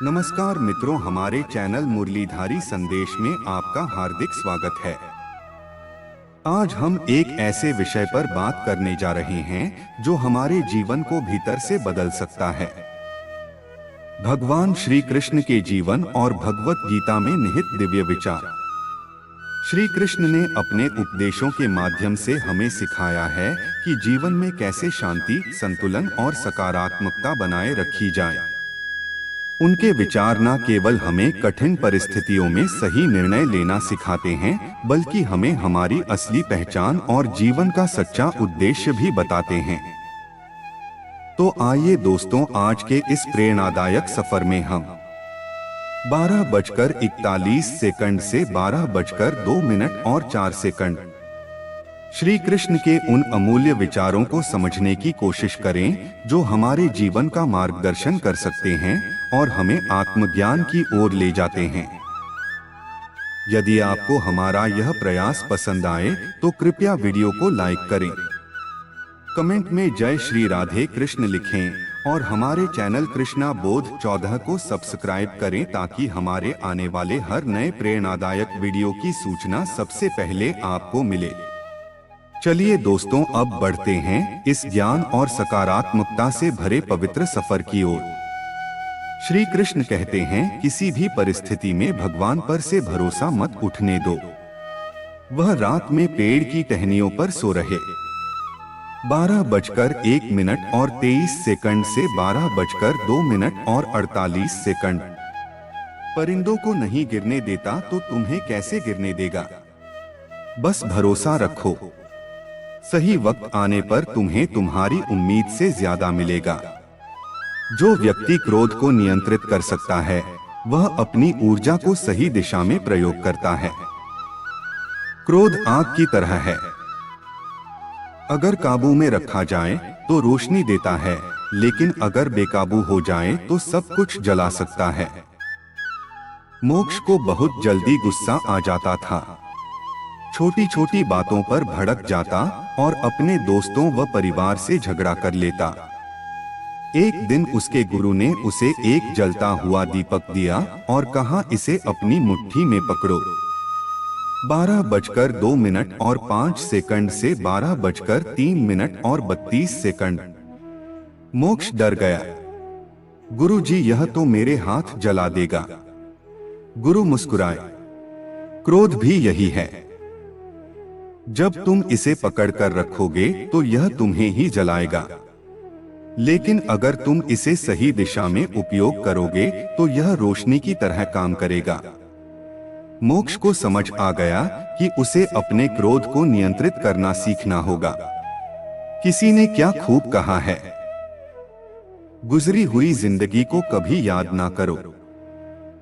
नमस्कार मित्रों, हमारे चैनल मुरलीधारी संदेश में आपका हार्दिक स्वागत है। आज हम एक ऐसे विषय पर बात करने जा रहे हैं जो हमारे जीवन को भीतर से बदल सकता है। भगवान श्री कृष्ण के जीवन और भगवत गीता में निहित दिव्य विचार। श्री कृष्ण ने अपने उपदेशों के माध्यम से हमें सिखाया है कि जीवन में कैसे शांति, संतुलन और सकारात्मकता बनाए रखी जाए। उनके विचार न केवल हमें कठिन परिस्थितियों में सही निर्णय लेना सिखाते हैं, बल्कि हमें हमारी असली पहचान और जीवन का सच्चा उद्देश्य भी बताते हैं। तो आइए दोस्तों, आज के इस प्रेरणादायक सफर में हम 12:41 से 12:02 और 4 श्री कृष्ण के उन अमूल्य विचारों को समझने की कोशिश करें जो हमारे जीवन का मार्गदर्शन कर सकते हैं और हमें आत्मज्ञान की ओर ले जाते हैं। यदि आपको हमारा यह प्रयास पसंद आए तो कृपया वीडियो को लाइक करें, कमेंट में जय श्री राधे कृष्ण लिखें और हमारे चैनल कृष्णा बोध 14 को सब्सक्राइब करें ताकि हमारे आने वाले हर नए प्रेरणादायक वीडियो की सूचना सबसे पहले आपको मिले। चलिए दोस्तों, अब बढ़ते हैं इस ज्ञान और सकारात्मकता से भरे पवित्र सफर की ओर। श्री कृष्ण कहते हैं, किसी भी परिस्थिति में भगवान पर से भरोसा मत उठने दो। वह रात में पेड़ की टहनियों पर सो रहे। 12:01 से 12:02 और 48। परिंदों को नहीं गिरने देता तो तुम्हें कैसे गिरने देगा। बस भरोसा रखो, सही वक्त आने पर तुम्हें तुम्हारी उम्मीद से ज्यादा मिलेगा। जो व्यक्ति क्रोध को नियंत्रित कर सकता है, वह अपनी ऊर्जा को सही दिशा में प्रयोग करता है। क्रोध आग की तरह है, अगर काबू में रखा जाए तो रोशनी देता है, लेकिन अगर बेकाबू हो जाए तो सब कुछ जला सकता है। मोक्ष को बहुत जल्दी गुस्सा आ जाता था, छोटी छोटी बातों पर भड़क जाता और अपने दोस्तों व परिवार से झगड़ा कर लेता। एक दिन उसके गुरु ने उसे एक जलता हुआ दीपक दिया और कहा, इसे अपनी मुट्ठी में पकड़ो। 12:02 और 5 से 12:03 और 32। मोक्ष डर गया। गुरुजी, यह तो मेरे हाथ जला देगा। गुरु मुस्कुराए, क्रोध भी यही है। जब तुम इसे पकड़कर रखोगे तो यह तुम्हें ही जलाएगा, लेकिन अगर तुम इसे सही दिशा में उपयोग करोगे तो यह रोशनी की तरह काम करेगा। मोक्ष को समझ आ गया कि उसे अपने क्रोध को नियंत्रित करना सीखना होगा। किसी ने क्या खूब कहा है, गुजरी हुई जिंदगी को कभी याद ना करो,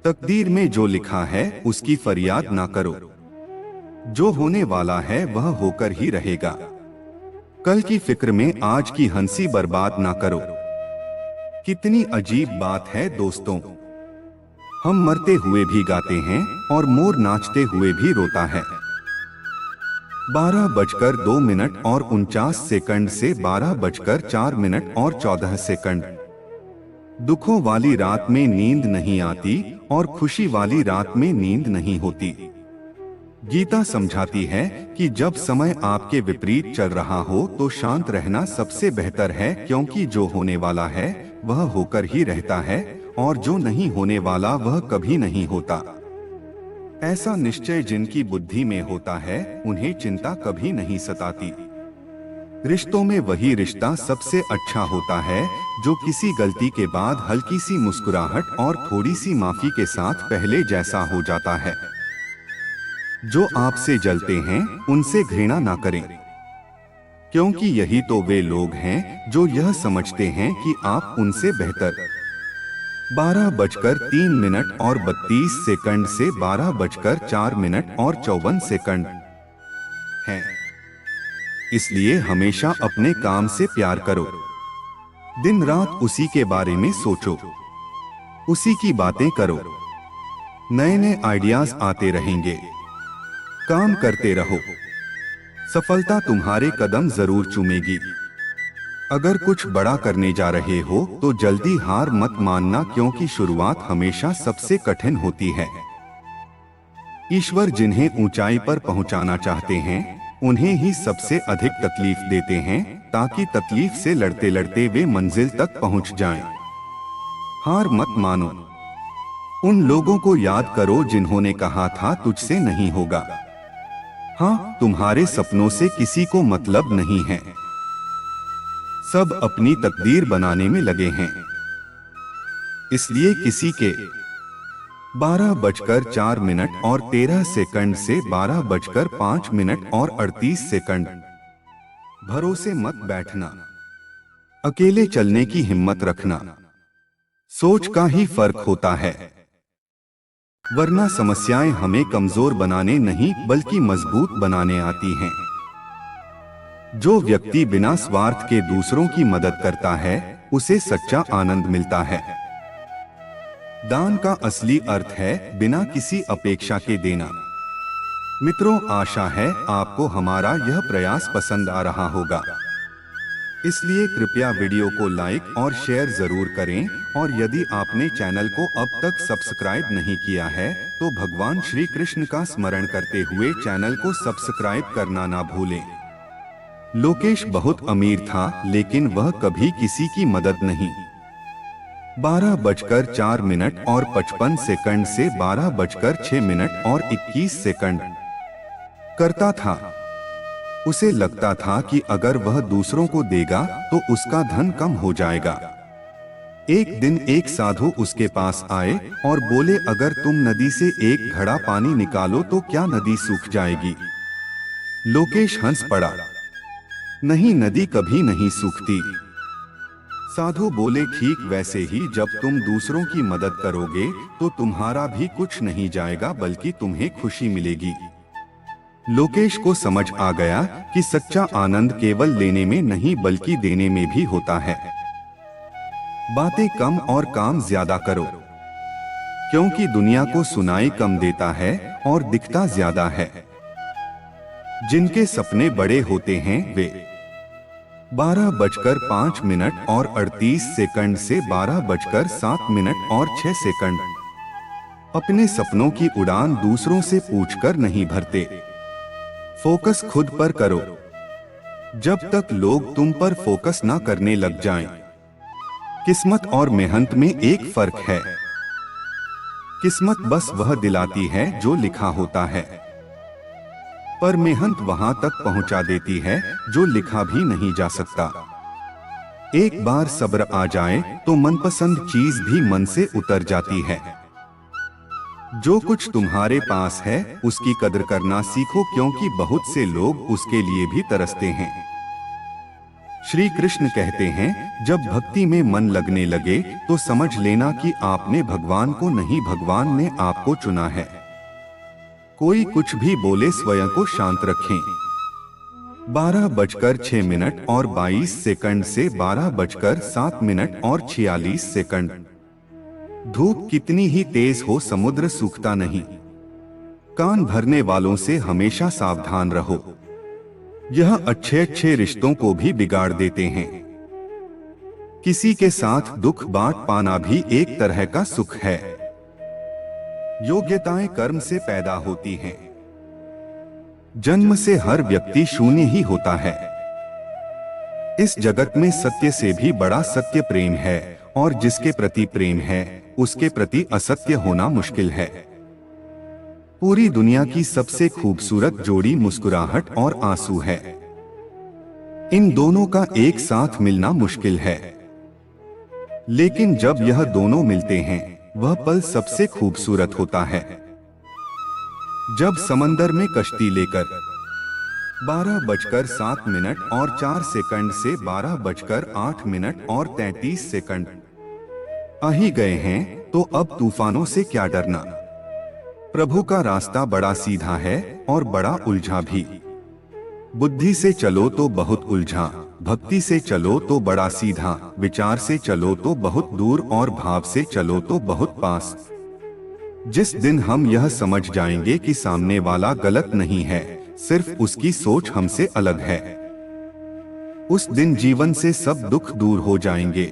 तकदीर में जो लिखा है उसकी फरियाद ना करो। जो होने वाला है वह होकर ही रहेगा। कल की फिक्र में आज की हंसी बर्बाद ना करो। कितनी अजीब बात है दोस्तों, हम मरते हुए भी गाते हैं और मोर नाचते हुए भी रोता है। 12:02 और 49 से 12:04 और 14। दुखों वाली रात में नींद नहीं आती और खुशी वाली रात में नींद नहीं होती। गीता समझाती है कि जब समय आपके विपरीत चल रहा हो तो शांत रहना सबसे बेहतर है, क्योंकि जो होने वाला है वह होकर ही रहता है और जो नहीं होने वाला वह कभी नहीं होता। ऐसा निश्चय जिनकी बुद्धि में होता है उन्हें चिंता कभी नहीं सताती। रिश्तों में वही रिश्ता सबसे अच्छा होता है जो किसी गलती के बाद हल्की सी मुस्कुराहट और थोड़ी सी माफी के साथ पहले जैसा हो जाता है। जो आपसे जलते हैं उनसे घृणा ना करें, क्योंकि यही तो वे लोग हैं जो यह समझते हैं कि आप उनसे बेहतर। 12:03 और 32 से 12:04 और 54 है। इसलिए हमेशा अपने काम से प्यार करो। दिन रात उसी के बारे में सोचो, उसी की बातें करो। नए नए आइडियाज आते रहेंगे। काम करते रहो, सफलता तुम्हारे कदम जरूर चूमेगी। अगर कुछ बड़ा करने जा रहे हो तो जल्दी हार मत मानना, क्योंकि शुरुआत हमेशा सबसे कठिन होती है। ईश्वर जिन्हें ऊंचाई पर पहुंचाना चाहते हैं उन्हें ही सबसे अधिक तकलीफ देते हैं, ताकि तकलीफ से लड़ते लड़ते वे मंजिल तक पहुंच जाएं। हार मत मानो। उन लोगों को याद करो जिन्होंने कहा था तुझसे नहीं होगा। हाँ, तुम्हारे सपनों से किसी को मतलब नहीं है। सब अपनी तकदीर बनाने में लगे हैं। इसलिए किसी के 12:04 और 13 सेकंड से 12:05 और 38 सेकंड भरोसे मत बैठना। अकेले चलने की हिम्मत रखना। सोच का ही फर्क होता है, वरना समस्याएं हमें कमजोर बनाने नहीं बल्कि मजबूत बनाने आती हैं। जो व्यक्ति बिना स्वार्थ के दूसरों की मदद करता है उसे सच्चा आनंद मिलता है। दान का असली अर्थ है बिना किसी अपेक्षा के देना। मित्रों, आशा है आपको हमारा यह प्रयास पसंद आ रहा होगा। इसलिए कृपया वीडियो को लाइक और शेयर जरूर करें, और यदि आपने चैनल को अब तक सब्सक्राइब नहीं किया है तो भगवान श्री कृष्ण का स्मरण करते हुए चैनल को सब्सक्राइब करना ना भूलें। लोकेश बहुत अमीर था, लेकिन वह कभी किसी की मदद नहीं 12:04 और 55 सेकंड से 12:06 और 21 सेकंड करता था। उसे लगता था कि अगर वह दूसरों को देगा तो उसका धन कम हो जाएगा। एक दिन एक साधु उसके पास आए और बोले, अगर तुम नदी से एक घड़ा पानी निकालो तो क्या नदी सूख जाएगी? लोकेश हंस पड़ा। नहीं, नदी कभी नहीं सूखती। साधु बोले, ठीक वैसे ही जब तुम दूसरों की मदद करोगे तो तुम्हारा भी कुछ नहीं जाएगा बल्कि तुम्हें खुशी मिलेगी। लोकेश को समझ आ गया कि सच्चा आनंद केवल लेने में नहीं बल्कि देने में भी होता है। बातें कम और काम ज्यादा करो, क्योंकि दुनिया को सुनाई कम देता है और दिखता ज्यादा है। जिनके सपने बड़े होते हैं वे 12:05 और 38 सेकंड से 12:07 और 6 सेकंड अपने सपनों की उड़ान दूसरों से पूछकर नहीं भरते। फोकस खुद पर करो, जब तक लोग तुम पर फोकस ना करने लग जाएं। किस्मत और मेहनत में एक फर्क है। किस्मत बस वह दिलाती है जो लिखा होता है, पर मेहनत वहां तक पहुंचा देती है जो लिखा भी नहीं जा सकता। एक बार सब्र आ जाए तो मनपसंद चीज भी मन से उतर जाती है। जो कुछ तुम्हारे पास है उसकी कदर करना सीखो, क्योंकि बहुत से लोग उसके लिए भी तरसते हैं। श्री कृष्ण कहते हैं, जब भक्ति में मन लगने लगे तो समझ लेना कि आपने भगवान को नहीं, भगवान ने आपको चुना है। कोई कुछ भी बोले स्वयं को शांत रखें। 12:06 और 22 सेकंड से 12:07 और 46 सेकंड धूप कितनी ही तेज हो समुद्र सूखता नहीं। कान भरने वालों से हमेशा सावधान रहो, यह अच्छे रिश्तों को भी बिगाड़ देते हैं। किसी के साथ दुख बांट पाना भी एक तरह का सुख है। योग्यताएं कर्म से पैदा होती हैं। जन्म से हर व्यक्ति शून्य ही होता है। इस जगत में सत्य से भी बड़ा सत्य प्रेम है, और जिसके प्रति प्रेम है उसके प्रति असत्य होना मुश्किल है। पूरी दुनिया की सबसे खूबसूरत जोड़ी मुस्कुराहट और आंसू है। इन दोनों का एक साथ मिलना मुश्किल है, लेकिन जब यह दोनों मिलते हैं वह पल सबसे खूबसूरत होता है। जब समंदर में कश्ती लेकर 12:07 और 4 सेकंड से 12:08 और 33 सेकंड आ ही गए हैं तो अब तूफानों से क्या डरना। प्रभु का रास्ता बड़ा सीधा है और बड़ा उलझा भी। बुद्धि से चलो तो बहुत उलझा, भक्ति से चलो तो बड़ा सीधा, विचार से चलो तो बहुत दूर और भाव से चलो तो बहुत पास। जिस दिन हम यह समझ जाएंगे कि सामने वाला गलत नहीं है, सिर्फ उसकी सोच हमसे अलग है, उस दिन जीवन से सब दुख दूर हो जाएंगे।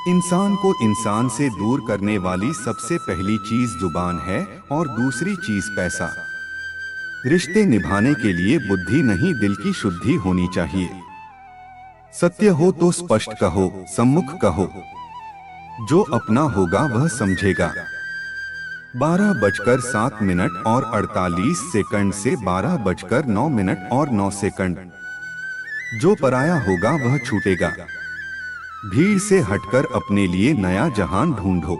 इंसान को इंसान से दूर करने वाली सबसे पहली चीज जुबान है और दूसरी चीज पैसा। रिश्ते निभाने के लिए बुद्धि नहीं, दिल की शुद्धि होनी चाहिए। सत्य हो तो स्पष्ट कहो, सम्मुख कहो। जो अपना होगा वह समझेगा। 12:07 और 48 सेकंड से 12:09 और 9 सेकंड। जो पराया होगा वह छूटेगा। भीड़ से हटकर अपने लिए नया जहान ढूंढो।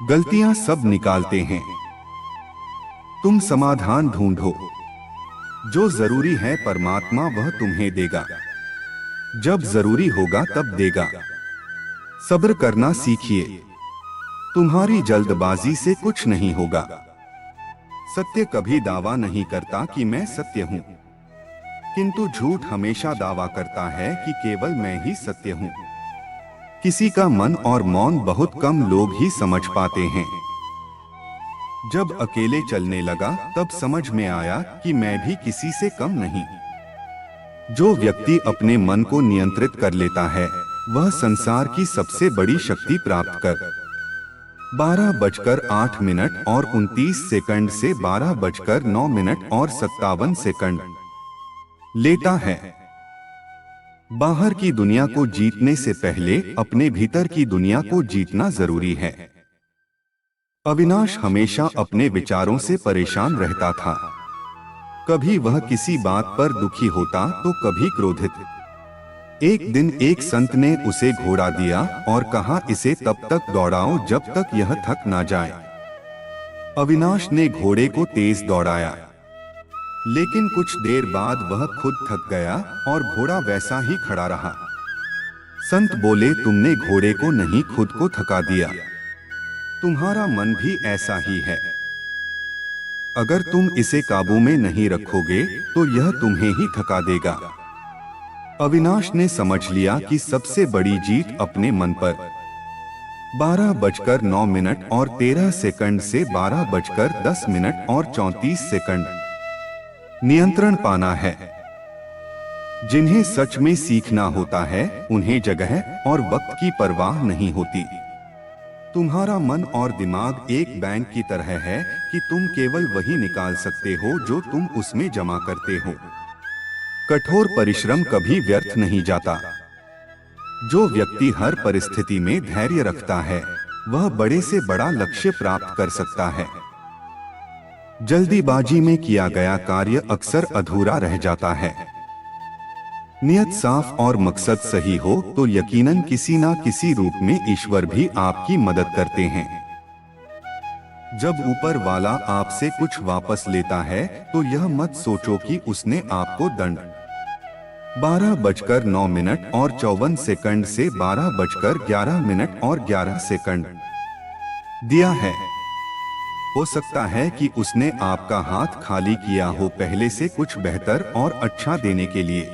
गलतियां सब निकालते हैं, तुम समाधान ढूंढो। जो जरूरी है परमात्मा वह तुम्हें देगा। जब जरूरी होगा तब देगा। सब्र करना सीखिए, तुम्हारी जल्दबाजी से कुछ नहीं होगा। सत्य कभी दावा नहीं करता कि मैं सत्य हूं, किंतु झूठ हमेशा दावा करता है कि केवल मैं ही सत्य हूं। किसी का मन और मौन बहुत कम लोग ही समझ पाते हैं। जब अकेले चलने लगा तब समझ में आया कि मैं भी किसी से कम नहीं। जो व्यक्ति अपने मन को नियंत्रित कर लेता है वह संसार की सबसे बड़ी शक्ति प्राप्त कर 12:08 और 29 सेकंड से 12:09 और 57 सेकंड लेता है। बाहर की दुनिया को जीतने से पहले अपने भीतर की दुनिया को जीतना जरूरी है। अविनाश हमेशा अपने विचारों से परेशान रहता था। कभी वह किसी बात पर दुखी होता तो कभी क्रोधित। एक दिन एक संत ने उसे घोड़ा दिया और कहा, इसे तब तक दौड़ाओ जब तक यह थक ना जाए। अविनाश ने घोड़े को तेज दौड़ाया, लेकिन कुछ देर बाद वह खुद थक गया और घोड़ा वैसा ही खड़ा रहा। संत बोले, तुमने घोड़े को नहीं खुद को थका दिया। तुम्हारा मन भी ऐसा ही है। अगर तुम इसे काबू में नहीं रखोगे तो यह तुम्हें ही थका देगा। अविनाश ने समझ लिया कि सबसे बड़ी जीत अपने मन पर 12:09 और 13 सेकंड से 12:10 और 34 सेकंड नियंत्रण पाना है। जिन्हें सच में सीखना होता है उन्हें जगह और वक्त की परवाह नहीं होती। तुम्हारा मन और दिमाग एक बैंक की तरह है कि तुम केवल वही निकाल सकते हो जो तुम उसमें जमा करते हो। कठोर परिश्रम कभी व्यर्थ नहीं जाता। जो व्यक्ति हर परिस्थिति में धैर्य रखता है वह बड़े से बड़ा लक्ष्य प्राप्त कर सकता है। जल्दीबाजी में किया गया कार्य अक्सर अधूरा रह जाता है। नियत साफ और मकसद सही हो तो यकीनन किसी ना किसी रूप में ईश्वर भी आपकी मदद करते हैं। जब ऊपर वाला आपसे कुछ वापस लेता है तो यह मत सोचो कि उसने आपको दंड 12:09 और 54 सेकंड से 12:11 और 11 सेकंड दिया है। हो सकता है कि उसने आपका हाथ खाली किया हो पहले से कुछ बेहतर और अच्छा देने के लिए।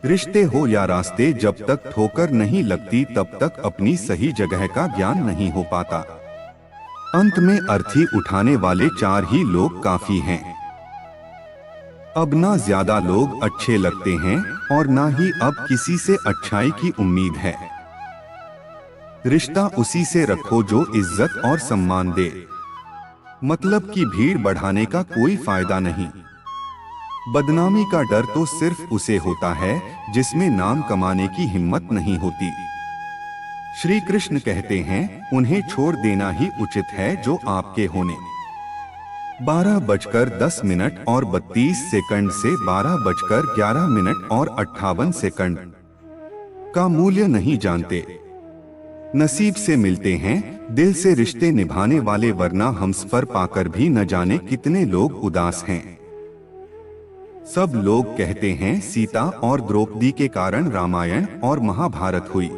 रिश्ते हो या रास्ते, जब तक ठोकर नहीं लगती तब तक अपनी सही जगह का ज्ञान नहीं हो पाता। अंत में अर्थी उठाने वाले 4 ही लोग काफी हैं। अब ना ज्यादा लोग अच्छे लगते हैं और ना ही अब किसी से अच्छाई की उम्मीद है। रिश्ता उसी से रखो जो इज्जत और सम्मान दे। मतलब की भीड़ बढ़ाने का कोई फायदा नहीं। बदनामी का डर तो सिर्फ उसे होता है जिसमें नाम कमाने की हिम्मत नहीं होती। श्री कृष्ण कहते हैं, उन्हें छोड़ देना ही उचित है जो आपके होने। 12:10 और 32 सेकंड से 12:11 और 58 सेकंड का मूल्य नहीं जानते। नसीब से मिलते हैं, दिल से रिश्ते निभाने वाले, वरना हमसफर पाकर भी न जाने कितने लोग उदास हैं। सब लोग कहते हैं सीता और द्रौपदी के कारण रामायण और महाभारत हुई।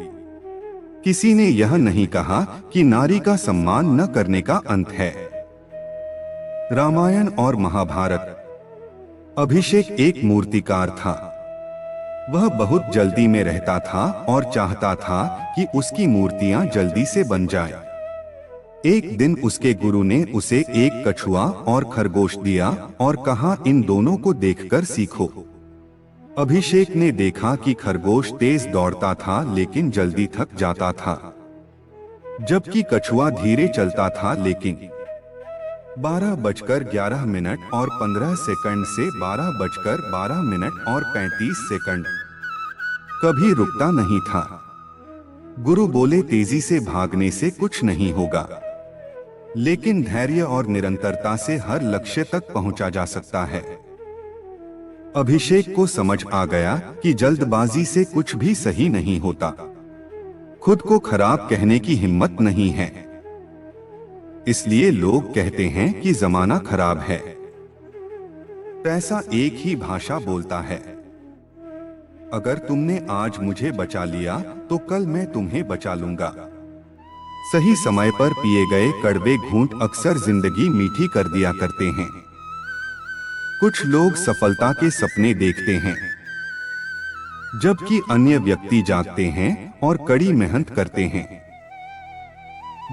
किसी ने यह नहीं कहा कि नारी का सम्मान न करने का अंत है। रामायण और महाभारत। अभिषेक एक मूर्तिकार था। वह बहुत जल्दी में रहता था और चाहता था कि उसकी मूर्तियां जल्दी से बन जाएं। एक दिन उसके गुरु ने उसे एक कछुआ और खरगोश दिया और कहा, इन दोनों को देखकर सीखो। अभिषेक ने देखा कि खरगोश तेज दौड़ता था लेकिन जल्दी थक जाता था, जबकि कछुआ धीरे चलता था लेकिन 12:11 और 15 सेकंड से 12:12 और 35 सेकंड कभी रुकता नहीं था। गुरु बोले, तेजी से भागने से कुछ नहीं होगा, लेकिन धैर्य और निरंतरता से हर लक्ष्य तक पहुंचा जा सकता है। अभिषेक को समझ आ गया कि जल्दबाजी से कुछ भी सही नहीं होता। खुद को खराब कहने की हिम्मत नहीं है। इसलिए लोग कहते हैं कि जमाना खराब है। पैसा एक ही भाषा बोलता है। अगर तुमने आज मुझे बचा लिया तो कल मैं तुम्हें बचा लूंगा। सही समय पर पिए गए कड़वे घूंट अक्सर जिंदगी मीठी कर दिया करते हैं। कुछ लोग सफलता के सपने देखते हैं, जबकि अन्य व्यक्ति जागते हैं और कड़ी मेहनत करते हैं।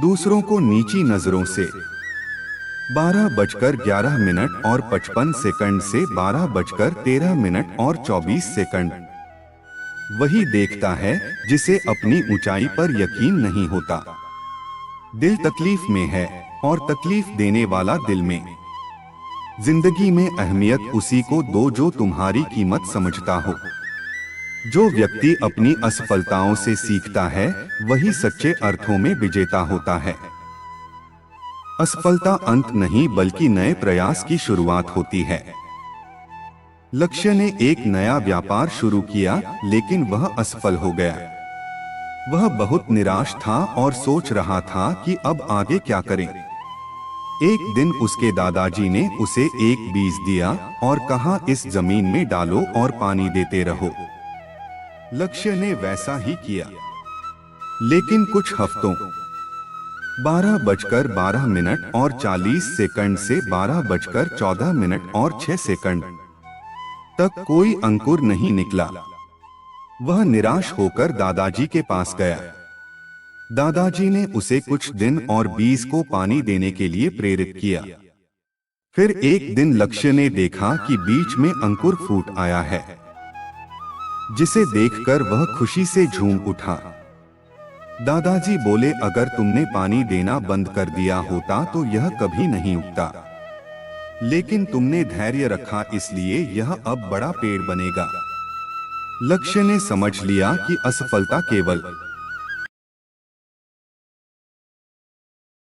दूसरों को नीची नजरों से 12:11 और 55 सेकंड से 12:13 और 24 सेकंड वही देखता है जिसे अपनी ऊंचाई पर यकीन नहीं होता। दिल तकलीफ में है और तकलीफ देने वाला दिल में। जिंदगी में अहमियत उसी को दो जो तुम्हारी कीमत समझता हो। जो व्यक्ति अपनी असफलताओं से सीखता है वही सच्चे अर्थों में विजेता होता है। असफलता अंत नहीं बल्कि नए प्रयास की शुरुआत होती है। लक्ष्य ने एक नया व्यापार शुरू किया लेकिन वह असफल हो गया। वह बहुत निराश था और सोच रहा था कि अब आगे क्या करें। एक दिन उसके दादाजी ने उसे एक बीज दिया और कहा, इस जमीन में डालो और पानी देते रहो। लक्ष्य ने वैसा ही किया, लेकिन कुछ हफ्तों 12:12 और 40 सेकंड से 12:14 और 6 सेकंड तक कोई अंकुर नहीं निकला। वह निराश होकर दादाजी के पास गया। दादाजी ने उसे कुछ दिन और बीज को पानी देने के लिए प्रेरित किया। फिर एक दिन लक्ष्य ने देखा कि बीच में अंकुर फूट आया है, जिसे देखकर वह खुशी से झूम उठा। दादाजी बोले, अगर तुमने पानी देना बंद कर दिया होता तो यह कभी नहीं उगता, लेकिन तुमने धैर्य रखा इसलिए यह अब बड़ा पेड़ बनेगा। लक्ष्य ने समझ लिया कि असफलता केवल